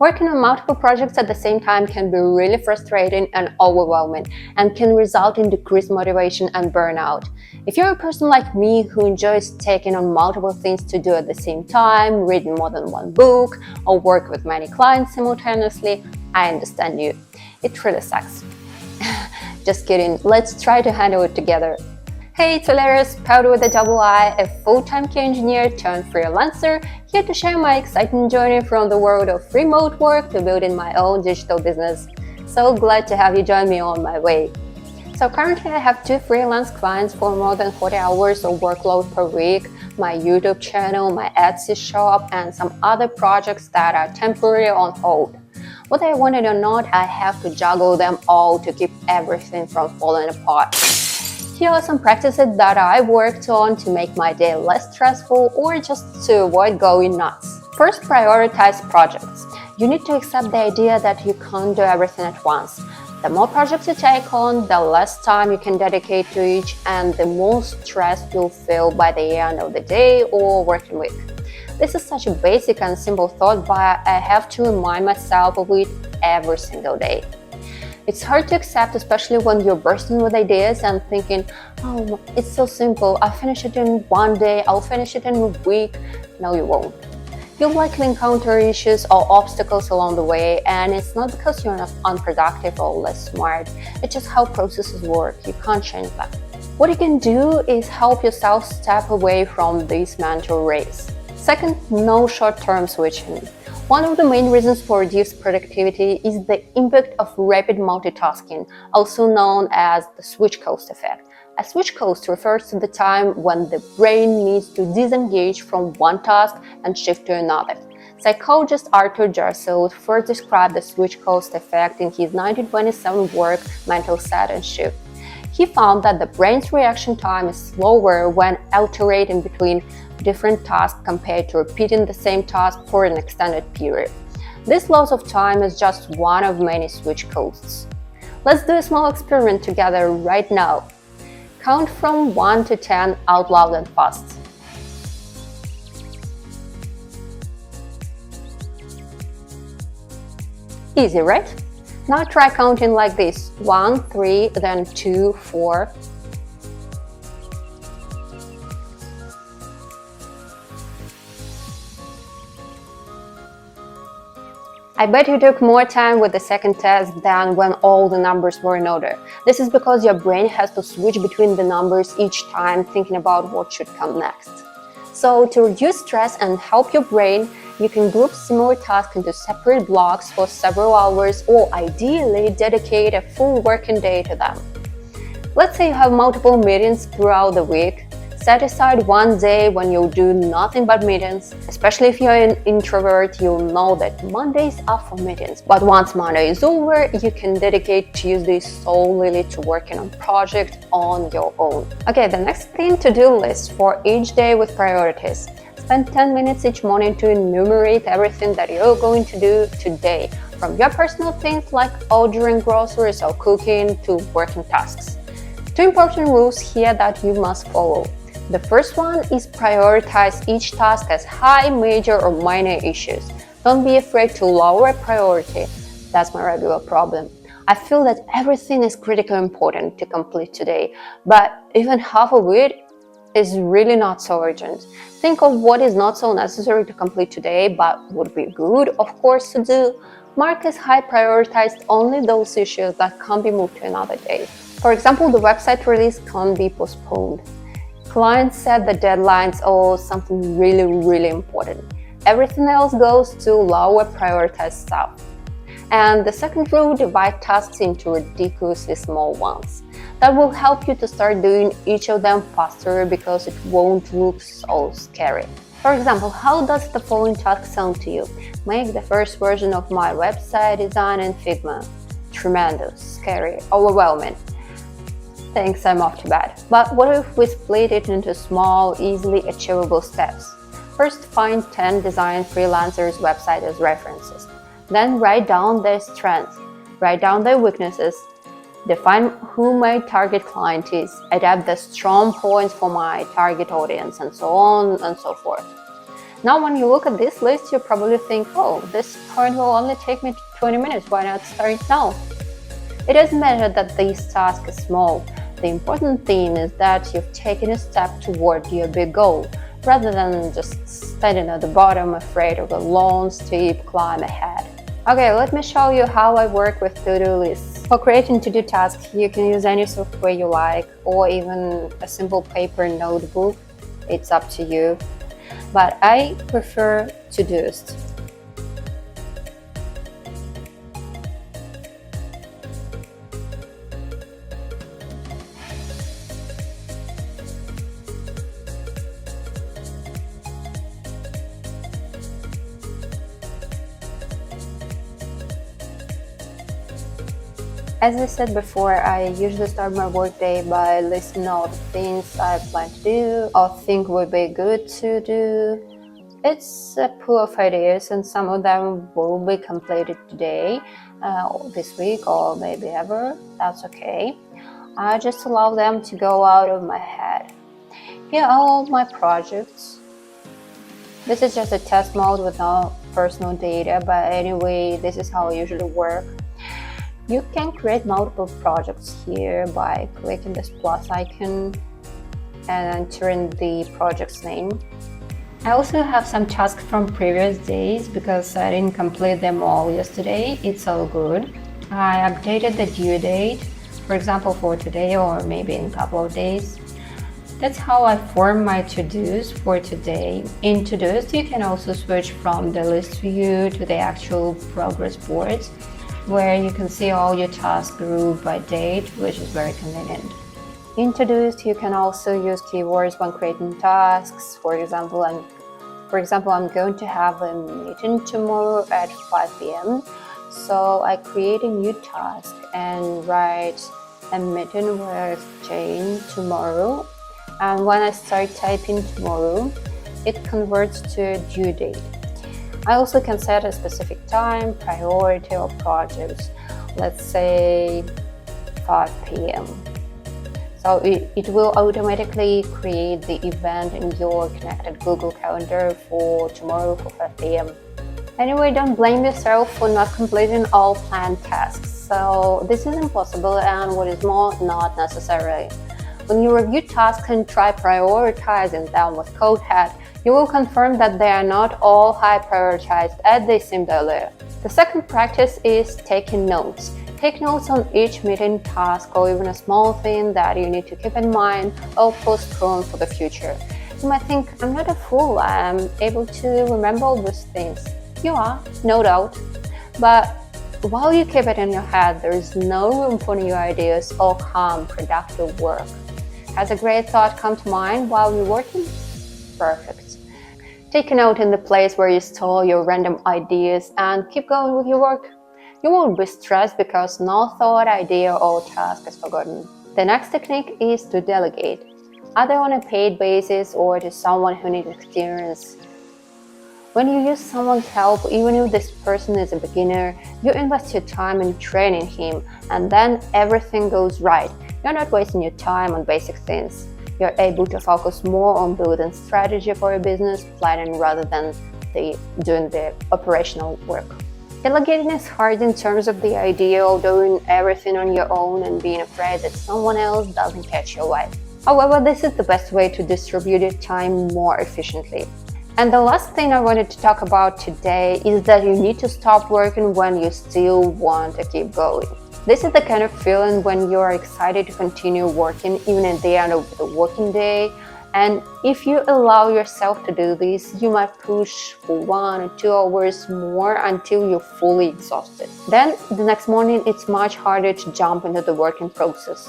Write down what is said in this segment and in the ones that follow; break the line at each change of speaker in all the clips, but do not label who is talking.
Working on multiple projects at the same time can be really frustrating and overwhelming, and can result in decreased motivation and burnout. If you're a person like me who enjoys taking on multiple things to do at the same time, reading more than one book, or work with many clients simultaneously, I understand you. It really sucks. Just kidding, let's try to handle it together. Hey, it's Valeria, proud with a double I, a full-time key engineer turned freelancer, here to share my exciting journey from the world of remote work to building my own digital business. So glad to have you join me on my way. So currently I have 2 freelance clients for more than 40 hours of workload per week, my YouTube channel, my Etsy shop, and some other projects that are temporarily on hold. Whether I want it or not, I have to juggle them all to keep everything from falling apart. Here are some practices that I worked on to make my day less stressful or just to avoid going nuts. First, prioritize projects. You need to accept the idea that you can't do everything at once. The more projects you take on, the less time you can dedicate to each, and the more stressed you'll feel by the end of the day or working week. This is such a basic and simple thought, but I have to remind myself of it every single day. It's hard to accept, especially when you're bursting with ideas and thinking, oh, it's so simple, I'll finish it in one day, I'll finish it in a week. No, you won't. You'll likely encounter issues or obstacles along the way, and it's not because you're not unproductive or less smart, it's just how processes work. You can't change that. What you can do is help yourself step away from this mental race. Second, no short-term switching. One of the main reasons for reduced productivity is the impact of rapid multitasking, also known as the switch cost effect. A switch cost refers to the time when the brain needs to disengage from one task and shift to another. Psychologist Arthur Gersel first described the switch cost effect in his 1927 work, Mental Set and Shift. He found that the brain's reaction time is slower when alternating between different tasks compared to repeating the same task for an extended period. This loss of time is just one of many switch costs. Let's do a small experiment together right now. Count from 1 to 10 out loud and fast. Easy, right? Now try counting like this: 1, 3, then 2, 4. I bet you took more time with the second test than when all the numbers were in order. This is because your brain has to switch between the numbers each time, thinking about what should come next. So to reduce stress and help your brain, you can group similar tasks into separate blocks for several hours, or ideally dedicate a full working day to them. Let's say you have multiple meetings throughout the week. Set aside one day when you'll do nothing but meetings. Especially if you're an introvert, you'll know that Mondays are for meetings. But once Monday is over, you can dedicate Tuesdays solely to working on project on your own. Okay, the next thing, to-do list for each day with priorities. Spend 10 minutes each morning to enumerate everything that you're going to do today, from your personal things like ordering groceries or cooking to working tasks. 2 important rules here that you must follow. The first one is prioritize each task as high, major, or minor issues. Don't be afraid to lower a priority. That's my regular problem. I feel that everything is critically important to complete today, but even half of it is really not so urgent. Think of what is not so necessary to complete today, but would be good, of course, to do. Mark as high prioritized only those issues that can't be moved to another day. For example, the website release can't be postponed. Clients set the deadlines or something really important. Everything else goes to lower prioritized stuff. And the second rule, divide tasks into ridiculously small ones. That will help you to start doing each of them faster because it won't look so scary. For example, how does the following task sound to you? Make the first version of my website design in Figma. Tremendous, scary, overwhelming. Thanks, I'm off to bed. But what if we split it into small, easily achievable steps? First, find 10 design freelancers' websites as references. Then write down their strengths, write down their weaknesses, define who my target client is, adapt the strong points for my target audience, and so on and so forth. Now, when you look at this list, you probably think, oh, this point will only take me 20 minutes, why not start now? It doesn't matter that this task is small. The important thing is that you've taken a step toward your big goal, rather than just standing at the bottom afraid of a long, steep climb ahead. Okay, let me show you how I work with to-do lists. For creating to-do tasks, you can use any software you like, or even a simple paper notebook. It's up to you. But I prefer Todoist. As I said before, I usually start my workday by listing all the things I plan to do or think would be good to do. It's a pool of ideas, and some of them will be completed today, this week, or maybe ever. That's okay. I just allow them to go out of my head. Here are all my projects. This is just a test mode with no personal data, but anyway, this is how I usually work. You can create multiple projects here by clicking this plus icon and entering the project's name. I also have some tasks from previous days because I didn't complete them all yesterday. It's all good. I updated the due date, for example, for today or maybe in a couple of days. That's how I form my to-dos for today. In Todoist, you can also switch from the list view to the actual progress boards, where you can see all your tasks grouped by date, which is very convenient. In Todoist, you can also use keywords when creating tasks. For example, I'm going to have a meeting tomorrow at 5 p.m. So I create a new task and write a meeting with Jane tomorrow. And when I start typing tomorrow, it converts to a due date. I also can set a specific time, priority of projects, let's say 5 p.m. So it will automatically create the event in your connected Google Calendar for tomorrow for 5 p.m. Anyway, don't blame yourself for not completing all planned tasks. So this is impossible, and what is more, not necessary. When you review tasks and try prioritizing them with Codehead, you will confirm that they are not all high prioritized as they seemed earlier. The second practice is taking notes. Take notes on each meeting task or even a small thing that you need to keep in mind or postpone for the future. You might think, I'm not a fool, I am able to remember all these things. You are, no doubt. But while you keep it in your head, there is no room for new ideas or calm, productive work. Has a great thought come to mind while you're working? Perfect. Take a note in the place where you store your random ideas and keep going with your work. You won't be stressed because no thought, idea, or task is forgotten. The next technique is to delegate, either on a paid basis or to someone who needs experience. When you use someone's help, even if this person is a beginner, you invest your time in training him, and then everything goes right. You're not wasting your time on basic things. You're able to focus more on building strategy for your business, planning rather than doing the operational work. Delegating is hard in terms of the idea of doing everything on your own and being afraid that someone else doesn't catch your vibe. However, this is the best way to distribute your time more efficiently. And the last thing I wanted to talk about today is that you need to stop working when you still want to keep going. This is the kind of feeling when you are excited to continue working even at the end of the working day. And if you allow yourself to do this, you might push for 1 or 2 hours more until you're fully exhausted. Then the next morning, it's much harder to jump into the working process.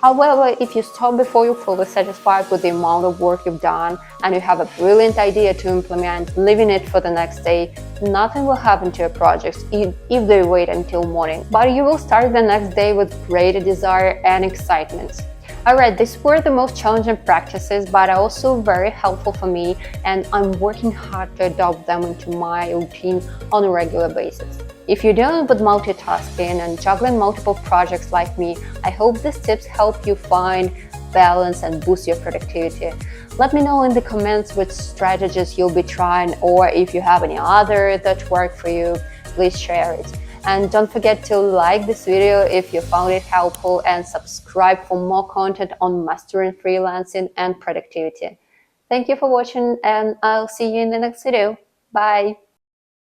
However, if you stop before you're fully satisfied with the amount of work you've done and you have a brilliant idea to implement, leaving it for the next day, nothing will happen to your projects if they wait until morning. But you will start the next day with greater desire and excitement. Alright, these were the most challenging practices, but also very helpful for me, and I'm working hard to adopt them into my routine on a regular basis. If you're dealing with multitasking and juggling multiple projects like me, I hope these tips help you find balance and boost your productivity. Let me know in the comments which strategies you'll be trying, or if you have any other that work for you, please share it. And don't forget to like this video if you found it helpful, and subscribe for more content on mastering freelancing and productivity. Thank you for watching, and I'll see you in the next video. Bye!